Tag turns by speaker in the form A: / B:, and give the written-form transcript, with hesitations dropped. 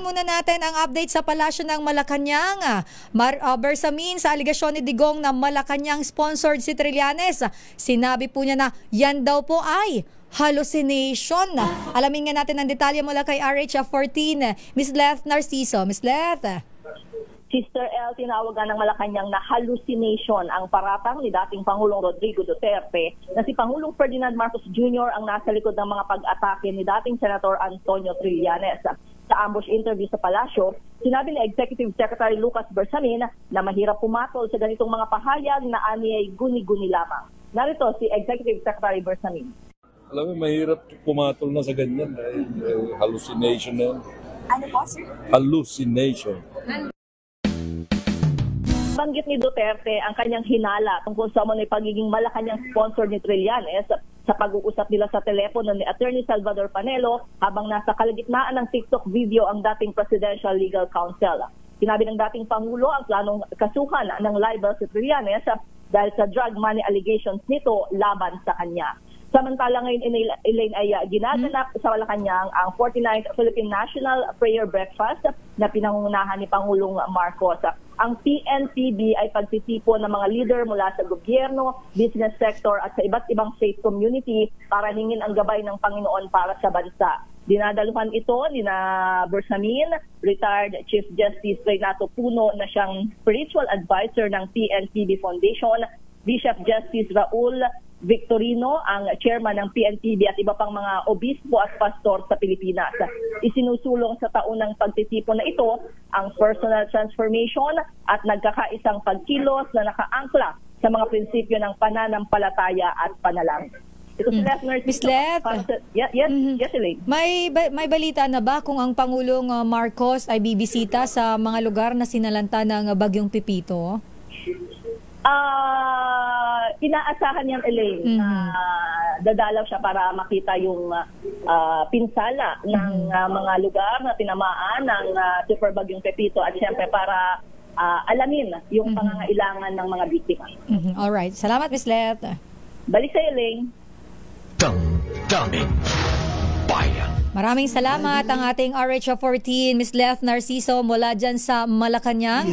A: muna natin ang update sa Palasyo ng Malacanang. Bersamin sa aligasyon ni Digong na Malacanang sponsored si Trillanes. Sinabi po niya na yan daw po ay hallucination. Alamin nga natin ang detalye mula kay RH14, Ms. Leth Narciso. Ms. Leth.
B: Sister L, tinawagan ng Malacanang na hallucination ang paratang ni dating Pangulong Rodrigo Duterte na si Pangulong Ferdinand Marcos Jr. ang nasa likod ng mga pag-atake ni dating Senator Antonio Trillanes. Sa ambush interview sa Palasyo, sinabi ni Executive Secretary Lucas Bersamin na mahirap pumatol sa ganitong mga pahayag na aniyay guni-guni lamang. Narito si Executive Secretary Bersamin.
C: Alam mo, mahirap pumatol na sa ganyan dahil hallucination na yan.
D: Ano po, sir?
C: Hallucination.
B: Banggit ni Duterte ang kanyang hinala tungkol sa umano'y pagiging Malacanang sponsor ni Trillanes sa pag-uusap nila sa telepono ni Attorney Salvador Panelo habang nasa kalagitnaan ng TikTok video ang dating Presidential Legal Counsel. Sinabi ng dating Pangulo ang planong kasuhan ng libel si Trillanes dahil sa drug money allegations nito laban sa kanya. Samantala ngayon, Elaine, ay ginaganap sa Malacanang ang 49th Philippine National Prayer Breakfast na pinangungunahan ni Pangulong Marcos. Ang PNPB ay pagsisipon ng mga leader mula sa gobyerno, business sector at sa iba't ibang faith community para hingin ang gabay ng Panginoon para sa bansa. Dinadaluhan ito ni Bersamin, retired Chief Justice Renato Puno na siyang spiritual advisor ng PNPB Foundation, Bishop Justice Raul Victorino, ang chairman ng PNPB at iba pang mga obispo at pastor sa Pilipinas. Isinusulong sa taunang pagtitipon na ito ang personal transformation at nagkakaisang pagkilos na nakaangkla sa mga prinsipyo ng pananampalataya at panalangin. Ito si
A: Ms. Leth.
B: Yes, Elaine.
A: May balita na ba kung ang Pangulong Marcos ay bibisita sa mga lugar na sinalanta ng Bagyong Pipito?
B: Inaasahan niyang Elaine na dadalaw siya para makita yung pinsala ng mga lugar na tinamaan ng Super Bagyong Pepito at siyempre para alamin yung pangangailangan ng mga biktima.
A: Alright. Salamat, Ms. Leth.
B: Balik sa Elaine.
E: Damdamin Bayan.
A: Maraming salamat ang ating RH14, Ms. Leth Narciso mula dyan sa Malacanang.